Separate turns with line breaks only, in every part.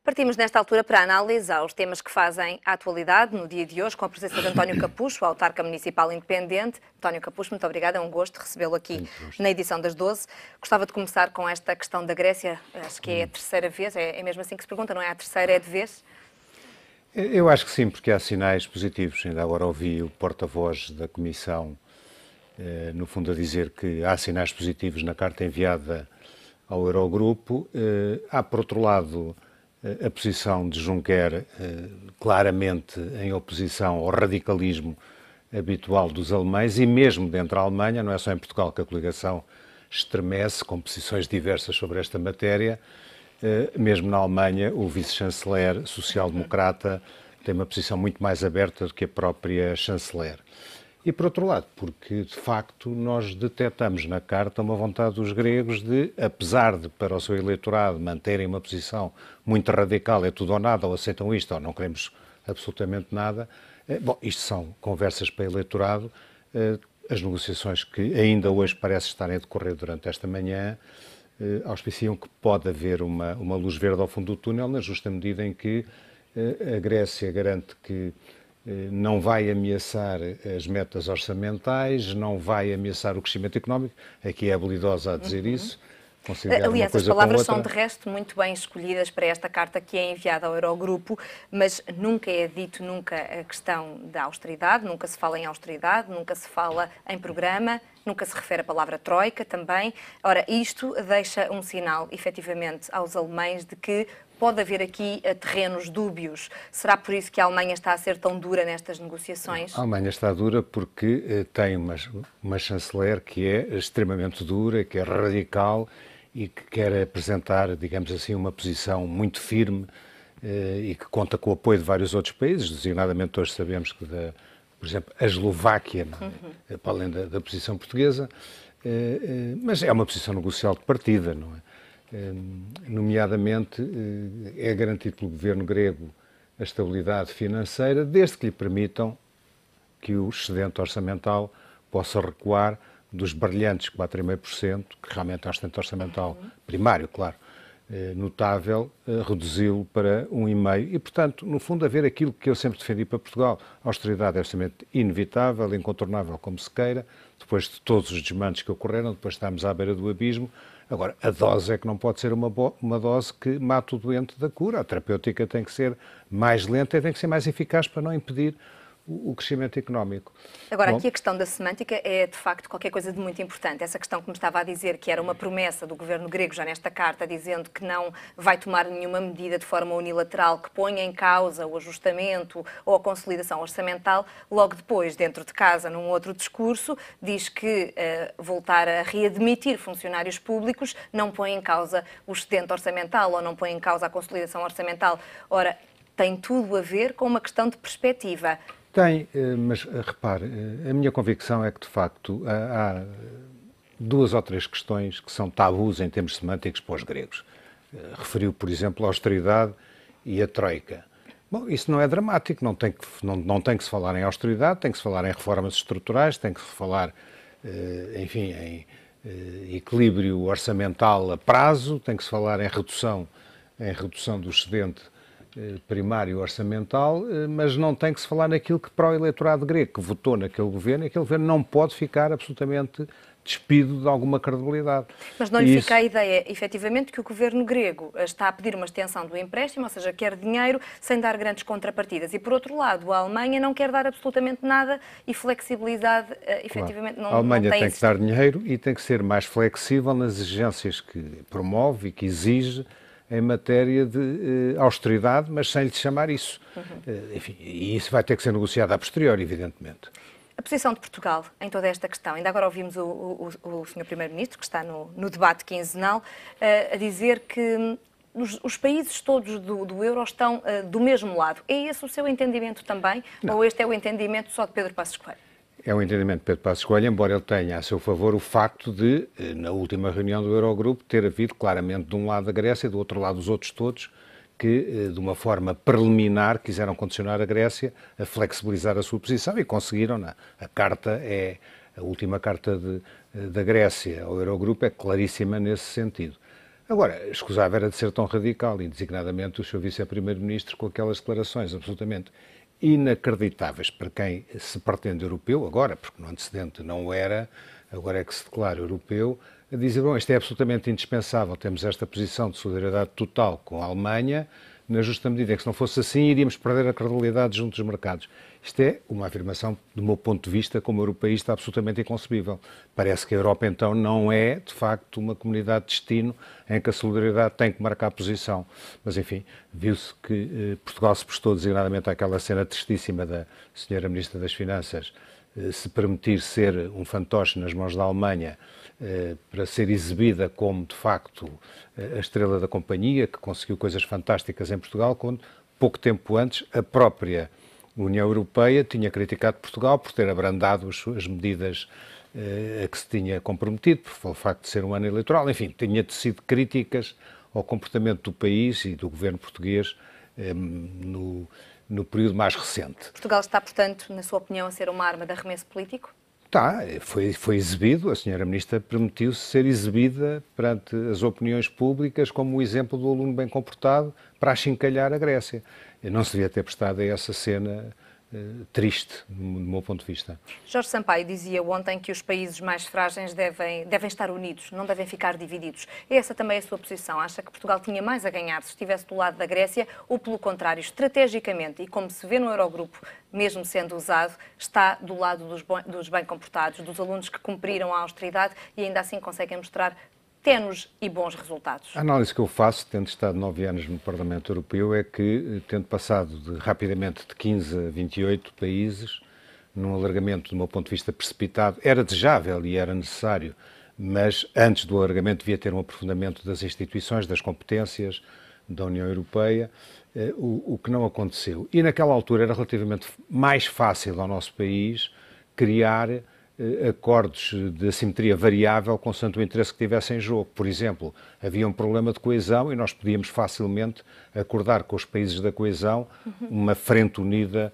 Partimos nesta altura para analisar os temas que fazem a atualidade no dia de hoje, com a presença de António Capucho, autarca municipal independente. António Capucho, muito obrigada, é um gosto recebê-lo aqui na edição das 12. Gostava de começar com esta questão da Grécia, acho que é a terceira vez, é mesmo assim que se pergunta, não é a terceira, é de vez?
Eu acho que sim, porque há sinais positivos. Ainda agora ouvi o porta-voz da Comissão, no fundo, a dizer que há sinais positivos na carta enviada ao Eurogrupo. Há, por outro lado, a posição de Juncker claramente em oposição ao radicalismo habitual dos alemães e mesmo dentro da Alemanha, não é só em Portugal que a coligação estremece com posições diversas sobre esta matéria. Mesmo na Alemanha, o vice-chanceler social-democrata tem uma posição muito mais aberta do que a própria chanceler. E, por outro lado, porque, de facto, nós detectamos na carta uma vontade dos gregos de, apesar de, para o seu eleitorado, manterem uma posição muito radical, é tudo ou nada, ou aceitam isto, ou não queremos absolutamente nada. Bom, isto são conversas para eleitorado. As negociações que ainda hoje parecem estarem a decorrer durante esta manhã auspiciam que pode haver uma luz verde ao fundo do túnel, na justa medida em que a Grécia garante que não vai ameaçar as metas orçamentais, não vai ameaçar o crescimento económico. Aqui é habilidosa a dizer isso.
Aliás, as palavras são de resto muito bem escolhidas para esta carta que é enviada ao Eurogrupo, mas nunca é dito a questão da austeridade, nunca se fala em austeridade, nunca se fala em programa, nunca se refere a palavra troika também. Ora, isto deixa um sinal, efetivamente, aos alemães de que pode haver aqui terrenos dúbios. Será por isso que a Alemanha está a ser tão dura nestas negociações?
A Alemanha está dura porque tem uma chanceler que é extremamente dura, que é radical e que quer apresentar, digamos assim, uma posição muito firme e que conta com o apoio de vários outros países, designadamente hoje sabemos que, por exemplo, a Eslováquia, para além da posição portuguesa, mas é uma posição negocial de partida, não é? Nomeadamente, é garantido pelo governo grego a estabilidade financeira, desde que lhe permitam que o excedente orçamental possa recuar dos brilhantes 4,5%, que realmente é um excedente orçamental primário, claro, notável, reduzi-lo para 1,5%. E, portanto, no fundo, haver aquilo que eu sempre defendi para Portugal. A austeridade é absolutamente inevitável, incontornável, como se queira, depois de todos os desmandos que ocorreram, depois de estarmos à beira do abismo. Agora, a dose é que não pode ser uma dose que mata o doente da cura. A terapêutica tem que ser mais lenta e tem que ser mais eficaz para não impedir o crescimento económico.
Agora, aqui a questão da semântica é, de facto, qualquer coisa de muito importante. Essa questão que me estava a dizer, que era uma promessa do governo grego, já nesta carta, dizendo que não vai tomar nenhuma medida de forma unilateral que ponha em causa o ajustamento ou a consolidação orçamental, logo depois, dentro de casa, num outro discurso, diz que voltar a readmitir funcionários públicos não põe em causa o excedente orçamental ou não põe em causa a consolidação orçamental. Ora, tem tudo a ver com uma questão de perspectiva.
Tem, mas repare, a minha convicção é que, de facto, há duas ou três questões que são tabus em termos semânticos para os gregos. Referiu, por exemplo, a austeridade e a troika. Bom, isso não é dramático, não tem que se falar em austeridade, tem que se falar em reformas estruturais, tem que se falar, enfim, em equilíbrio orçamental a prazo, tem que se falar em redução do excedente primário orçamental, mas não tem que se falar naquilo que para o eleitorado grego que votou aquele governo não pode ficar absolutamente despido de alguma credibilidade.
Mas não lhe fica a ideia, efetivamente, que o governo grego está a pedir uma extensão do empréstimo, ou seja, quer dinheiro sem dar grandes contrapartidas. E, por outro lado, a Alemanha não quer dar absolutamente nada e flexibilidade, efetivamente,
claro.
não tem.
A Alemanha tem que dar dinheiro e tem que ser mais flexível nas exigências que promove e que exige em matéria de austeridade, mas sem lhe chamar isso. Enfim, e isso vai ter que ser negociado a posteriori, evidentemente.
A posição de Portugal em toda esta questão. Ainda agora ouvimos o Sr. Primeiro-Ministro, que está no debate quinzenal, a dizer que os países todos do euro estão do mesmo lado. É esse o seu entendimento também? Não. Ou este é o entendimento só de Pedro Passos Coelho?
É o entendimento de Pedro Passos Coelho, embora ele tenha a seu favor o facto de, na última reunião do Eurogrupo, ter havido claramente de um lado a Grécia e do outro lado os outros todos, que de uma forma preliminar quiseram condicionar a Grécia a flexibilizar a sua posição e conseguiram. A última carta da Grécia ao Eurogrupo é claríssima nesse sentido. Agora, escusava era de ser tão radical, e designadamente o seu vice-primeiro-ministro com aquelas declarações absolutamente inacreditáveis para quem se pretende europeu, agora, porque no antecedente não era, agora é que se declara europeu, a dizer, bom, isto é absolutamente indispensável, temos esta posição de solidariedade total com a Alemanha, na justa medida em que se não fosse assim iríamos perder a credibilidade junto dos mercados. Isto é uma afirmação, do meu ponto de vista, como europeísta, absolutamente inconcebível. Parece que a Europa, então, não é, de facto, uma comunidade de destino em que a solidariedade tem que marcar posição. Mas, enfim, viu-se que Portugal se prestou designadamente àquela cena tristíssima da Sra. Ministra das Finanças, se permitir ser um fantoche nas mãos da Alemanha, para ser exibida como, de facto, a estrela da companhia, que conseguiu coisas fantásticas em Portugal, quando, pouco tempo antes, a própria União Europeia tinha criticado Portugal por ter abrandado as medidas a que se tinha comprometido, por facto de ser um ano eleitoral. Enfim, tinha tecido críticas ao comportamento do país e do governo português no período mais recente.
Portugal está, portanto, na sua opinião, a ser uma arma de arremesso político?
Está, foi exibido, a Sra. Ministra permitiu-se ser exibida perante as opiniões públicas como o exemplo do aluno bem comportado para achincalhar a Grécia. Não se devia ter prestado a essa cena triste, do meu ponto de vista.
Jorge Sampaio dizia ontem que os países mais frágeis devem estar unidos, não devem ficar divididos. É essa também a sua posição? Acha que Portugal tinha mais a ganhar se estivesse do lado da Grécia ou, pelo contrário, estrategicamente, e como se vê no Eurogrupo, mesmo sendo usado, está do lado dos bem comportados, dos alunos que cumpriram a austeridade e ainda assim conseguem mostrar tenos e bons resultados?
A análise que eu faço, tendo estado 9 anos no Parlamento Europeu, é que, tendo passado rapidamente de 15 a 28 países, num alargamento, do meu ponto de vista, precipitado, era desejável e era necessário, mas antes do alargamento devia ter um aprofundamento das instituições, das competências da União Europeia, o que não aconteceu. E naquela altura era relativamente mais fácil ao nosso país criar acordos de assimetria variável consoante o interesse que tivesse em jogo. Por exemplo, havia um problema de coesão e nós podíamos facilmente acordar com os países da coesão uma frente unida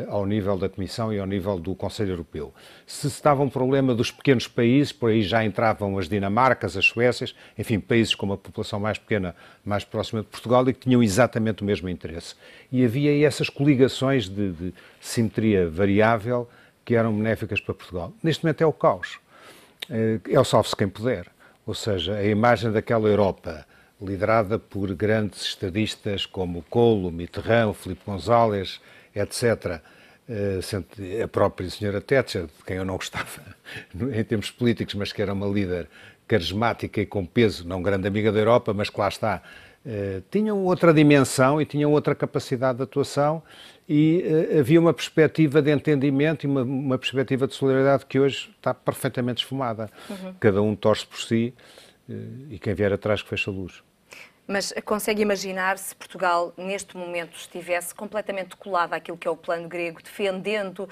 ao nível da Comissão e ao nível do Conselho Europeu. Se estava um problema dos pequenos países, por aí já entravam as Dinamarcas, as Suécias, enfim, países com uma população mais pequena, mais próxima de Portugal e que tinham exatamente o mesmo interesse. E havia aí essas coligações de simetria variável que eram benéficas para Portugal. Neste momento é o caos. É o salve-se quem puder. Ou seja, a imagem daquela Europa liderada por grandes estadistas como Kohl, Mitterrand, Filipe González, etc., a própria senhora Thatcher, de quem eu não gostava em termos políticos, mas que era uma líder carismática e com peso, não grande amiga da Europa, mas que lá está, tinham outra dimensão e tinham outra capacidade de atuação e havia uma perspectiva de entendimento e uma perspectiva de solidariedade que hoje está perfeitamente esfumada. Cada um torce por si e quem vier atrás que fecha a luz.
Mas consegue imaginar se Portugal, neste momento, estivesse completamente colado àquilo que é o plano grego, defendendo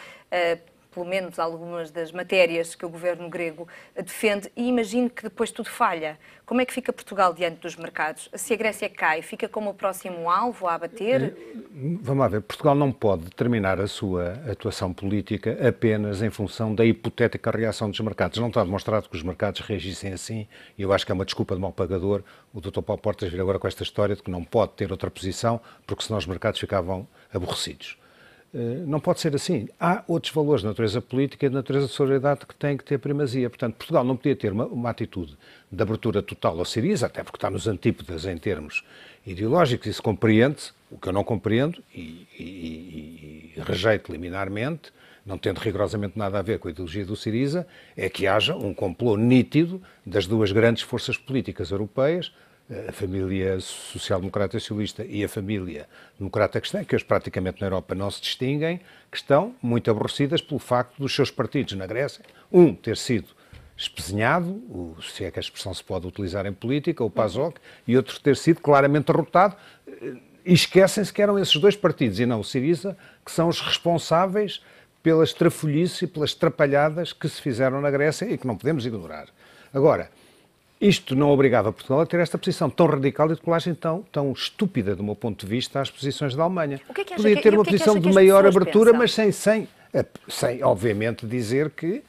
pelo menos algumas das matérias que o governo grego defende, e imagino que depois tudo falha. Como é que fica Portugal diante dos mercados? Se a Grécia cai, fica como o próximo alvo a abater?
Vamos lá ver, Portugal não pode determinar a sua atuação política apenas em função da hipotética reação dos mercados. Não está demonstrado que os mercados reagissem assim, e eu acho que é uma desculpa de mau pagador o Dr. Paulo Portas vir agora com esta história de que não pode ter outra posição, porque senão os mercados ficavam aborrecidos. Não pode ser assim. Há outros valores de natureza política e de natureza de solidariedade que têm que ter primazia. Portanto, Portugal não podia ter uma atitude de abertura total ao Syriza, até porque está nos antípodas em termos ideológicos, isso compreende-se, o que eu não compreendo e rejeito liminarmente, não tendo rigorosamente nada a ver com a ideologia do Syriza, é que haja um complô nítido das duas grandes forças políticas europeias, a família social-democrata e socialista e a família democrata cristã, que hoje praticamente na Europa não se distinguem, que estão muito aborrecidas pelo facto dos seus partidos na Grécia, ter sido espezinhado, se é que a expressão se pode utilizar em política, o PASOK, e outro ter sido claramente derrotado, e esquecem-se que eram esses dois partidos, e não o Syriza, que são os responsáveis pelas trafolhices e pelas trapalhadas que se fizeram na Grécia e que não podemos ignorar. Agora, isto não obrigava Portugal a ter esta posição tão radical e de colagem tão estúpida, do meu ponto de vista, às posições da Alemanha. Podia ter uma posição de maior abertura, mas sem, obviamente, dizer que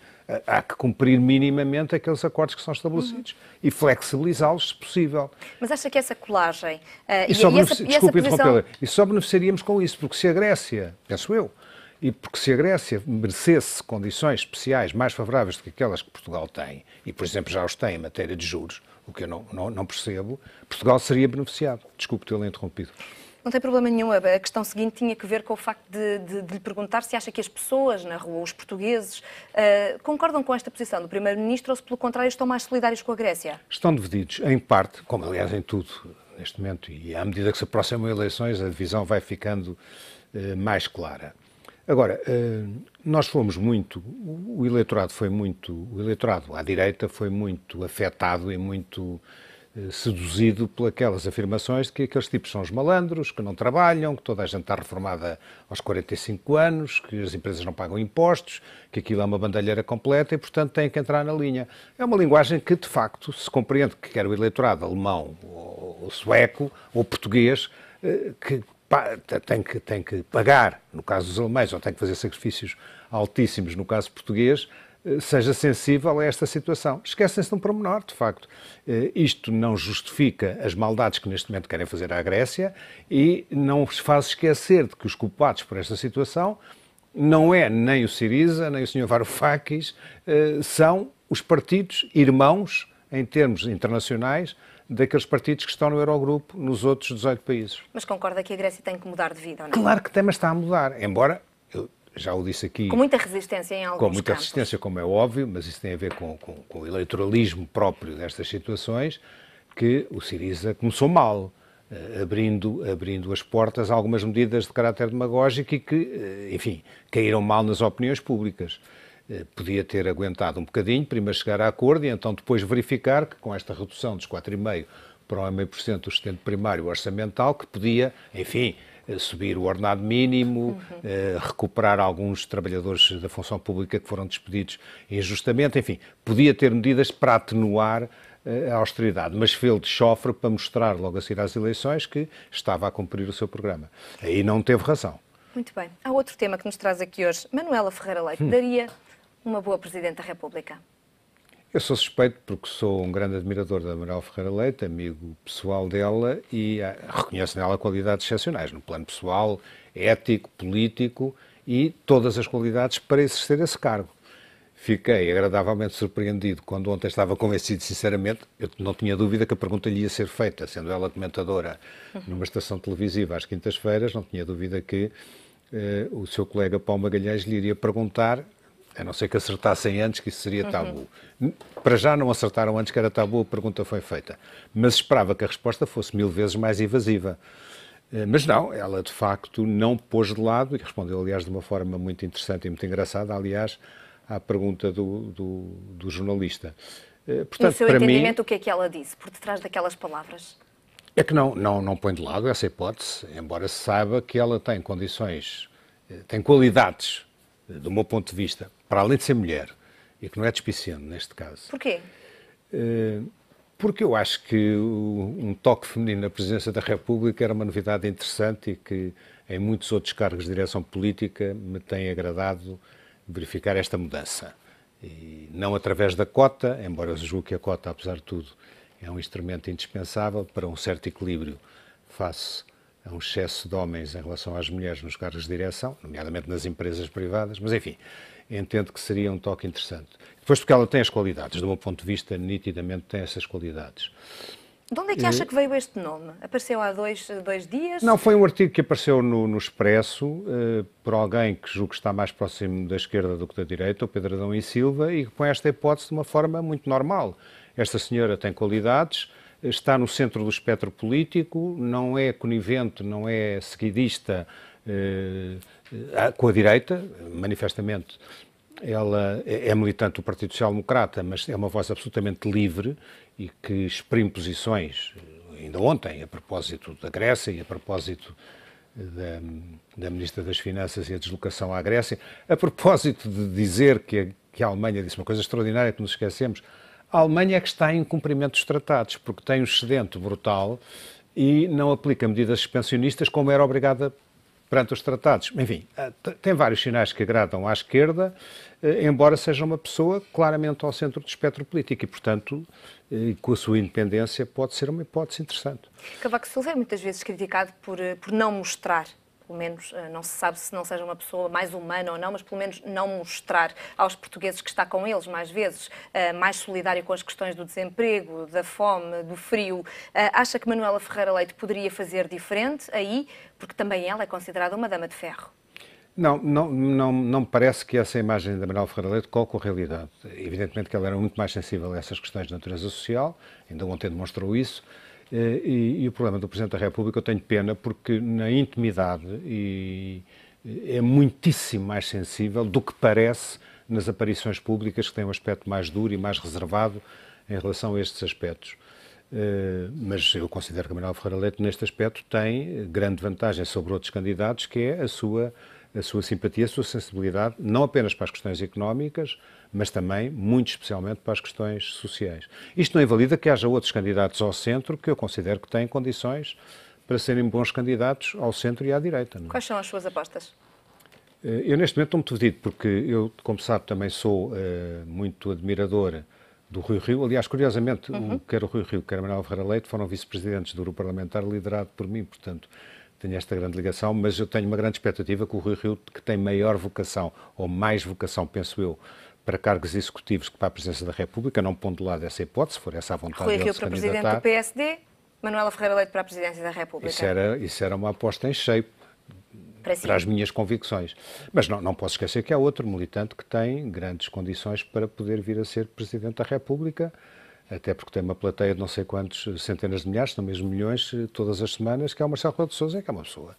Há que cumprir minimamente aqueles acordos que são estabelecidos e flexibilizá-los, se possível.
Mas acha que essa colagem...
Desculpe interrompê-la. E só beneficiaríamos com isso, porque se a Grécia, penso eu, e porque se a Grécia merecesse condições especiais mais favoráveis do que aquelas que Portugal tem, e por exemplo já os tem em matéria de juros, o que eu não percebo, Portugal seria beneficiado. Desculpe tê-la interrompido.
Não tem problema nenhum. A questão seguinte tinha que ver com o facto de lhe perguntar se acha que as pessoas na rua, os portugueses, concordam com esta posição do Primeiro-Ministro ou se, pelo contrário, estão mais solidários com a Grécia?
Estão divididos, em parte, como aliás em tudo neste momento, e à medida que se aproximam eleições, a divisão vai ficando mais clara. Agora, nós fomos muito, o eleitorado à direita foi muito afetado e muito seduzido por aquelas afirmações de que aqueles tipos são os malandros, que não trabalham, que toda a gente está reformada aos 45 anos, que as empresas não pagam impostos, que aquilo é uma bandalheira completa e, portanto, têm que entrar na linha. É uma linguagem que, de facto, se compreende que quer o eleitorado alemão ou sueco ou português, que tem que pagar, no caso dos alemães, ou tem que fazer sacrifícios altíssimos, no caso português, seja sensível a esta situação. Esquecem-se de um pormenor, de facto. Isto não justifica as maldades que neste momento querem fazer à Grécia e não os faz esquecer de que os culpados por esta situação não é nem o Syriza, nem o Sr. Varoufakis, são os partidos irmãos, em termos internacionais, daqueles partidos que estão no Eurogrupo nos outros 18 países.
Mas concorda que a Grécia tem que mudar de vida, ou não?
Claro que tem, mas está a mudar. Embora, eu já o disse aqui...
Com muita resistência em alguns campos.
Com muita resistência, como é óbvio, mas isso tem a ver com o eleitoralismo próprio destas situações, que o Syriza começou mal, abrindo as portas a algumas medidas de caráter demagógico e que, enfim, caíram mal nas opiniões públicas. Podia ter aguentado um bocadinho, primeiro chegar a acordo e então depois verificar que com esta redução dos 4,5% para 1,5% do sustento primário orçamental, que podia, enfim, subir o ordenado mínimo, recuperar alguns trabalhadores da função pública que foram despedidos injustamente, enfim, podia ter medidas para atenuar a austeridade, mas fez de chofre para mostrar logo a seguir às eleições que estava a cumprir o seu programa. Aí não teve razão.
Muito bem. Há outro tema que nos traz aqui hoje. Manuela Ferreira Leite daria uma boa Presidente da República?
Eu sou suspeito porque sou um grande admirador da Manuela Ferreira Leite, amigo pessoal dela e reconheço nela qualidades excepcionais, no plano pessoal, ético, político e todas as qualidades para exercer esse cargo. Fiquei agradavelmente surpreendido quando ontem estava convencido, sinceramente, eu não tinha dúvida que a pergunta lhe ia ser feita, sendo ela comentadora numa estação televisiva às quintas-feiras, não tinha dúvida que o seu colega Paulo Magalhães lhe iria perguntar, a não ser que acertassem antes, que isso seria tabu. Para já não acertaram antes que era tabu, a pergunta foi feita. Mas esperava que a resposta fosse 1000 vezes mais evasiva. Mas não, ela de facto não pôs de lado, e respondeu aliás de uma forma muito interessante e muito engraçada, aliás, à pergunta do jornalista.
Portanto, no seu entendimento, o que é que ela disse, por detrás daquelas palavras?
É que não põe de lado essa hipótese, embora se saiba que ela tem condições, tem qualidades, do meu ponto de vista, para além de ser mulher, e que não é despiciente neste caso.
Porquê?
Porque eu acho que um toque feminino na presidência da República era uma novidade interessante e que em muitos outros cargos de direção política me tem agradado verificar esta mudança. E não através da cota, embora eu julgue que a cota, apesar de tudo, é um instrumento indispensável para um certo equilíbrio face a um excesso de homens em relação às mulheres nos cargos de direção, nomeadamente nas empresas privadas, mas enfim, entendo que seria um toque interessante. Depois porque ela tem as qualidades, do meu ponto de vista, nitidamente tem essas qualidades.
De onde é que acha que veio este nome? Apareceu há dois dias?
Não, foi um artigo que apareceu no Expresso por alguém que julgo que está mais próximo da esquerda do que da direita, o Pedro Adão e Silva, e que põe esta hipótese de uma forma muito normal. Esta senhora tem qualidades, está no centro do espectro político, não é conivente, não é seguidista com a direita, manifestamente. Ela é militante do Partido Social Democrata, mas é uma voz absolutamente livre e que exprime posições, ainda ontem, a propósito da Grécia e a propósito da Ministra das Finanças e a deslocação à Grécia, a propósito de dizer que a Alemanha disse uma coisa extraordinária que nos esquecemos. A Alemanha é que está em cumprimento dos tratados, porque tem um excedente brutal e não aplica medidas expansionistas como era obrigada perante os tratados. Enfim, tem vários sinais que agradam à esquerda, embora seja uma pessoa claramente ao centro do espectro político e, portanto, com a sua independência, pode ser uma hipótese interessante.
Cavaco Silva é muitas vezes criticado por não mostrar, pelo menos não se sabe se não seja uma pessoa mais humana ou não, mas pelo menos não mostrar aos portugueses que está com eles, mais vezes, mais solidário com as questões do desemprego, da fome, do frio. Acha que Manuela Ferreira Leite poderia fazer diferente aí, porque também ela é considerada uma dama de ferro?
Não me parece que essa imagem da Manuela Ferreira Leite coloque a realidade. Evidentemente que ela era muito mais sensível a essas questões de natureza social, ainda ontem demonstrou isso, e o problema do Presidente da República eu tenho pena porque na intimidade é muitíssimo mais sensível do que parece nas aparições públicas, que têm um aspecto mais duro e mais reservado em relação a estes aspectos. Mas eu considero que a Manuela Ferreira Leite, neste aspecto, tem grande vantagem sobre outros candidatos, que é a sua simpatia, a sua sensibilidade, não apenas para as questões económicas, mas também, muito especialmente, para as questões sociais. Isto não invalida que haja outros candidatos ao centro que eu considero que têm condições para serem bons candidatos ao centro e à direita. Não é?
Quais são as suas apostas?
Eu, neste momento, estou muito dividido, porque eu, como sabe, também sou muito admirador do Rui Rio. Aliás, curiosamente, quer o Rui Rio, quer a Manuela Ferreira Leite foram vice-presidentes do grupo parlamentar liderado por mim, portanto, tenho esta grande ligação, mas eu tenho uma grande expectativa que o Rui Rio, que tem maior vocação, ou mais vocação, penso eu, para cargos executivos que para a Presidência da República, não pondo de lado essa hipótese, se for essa a vontade
Rui
dele
Rio
se
para
candidatar.
Presidente do PSD, Manuela Ferreira Leite para a Presidência da República.
Isso era uma aposta em cheio para as minhas convicções. Mas não posso esquecer que há outro militante que tem grandes condições para poder vir a ser Presidente da República, até porque tem uma plateia de não sei quantos centenas de milhares, se não mesmo milhões, todas as semanas, que é o Marcelo Rebelo de Sousa, que é uma pessoa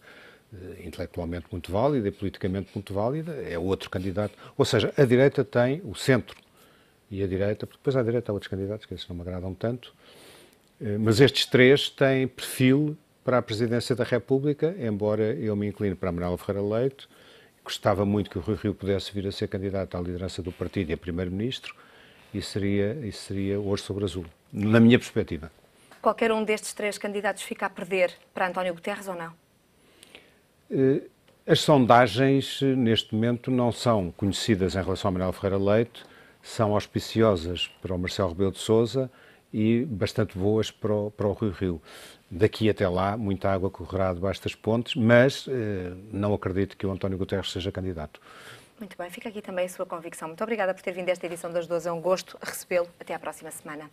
intelectualmente muito válida e politicamente muito válida, é outro candidato. Ou seja, a direita tem o centro e a direita, porque depois à direita há outros candidatos, que esses não me agradam tanto, mas estes três têm perfil para a Presidência da República, embora eu me incline para a Manuela Ferreira Leite. Gostava muito que o Rui Rio pudesse vir a ser candidato à liderança do partido e a Primeiro-Ministro, e seria ouro sobre azul, na minha perspectiva.
Qualquer um destes três candidatos fica a perder para António Guterres ou não?
As sondagens, neste momento, não são conhecidas em relação a Manuela Ferreira Leite, são auspiciosas para o Marcelo Rebelo de Sousa e bastante boas para o Rui Rio. Daqui até lá, muita água correrá debaixo das pontes, mas não acredito que o António Guterres seja candidato.
Muito bem, fica aqui também a sua convicção. Muito obrigada por ter vindo a esta edição das 12. É um gosto recebê-lo. Até à próxima semana.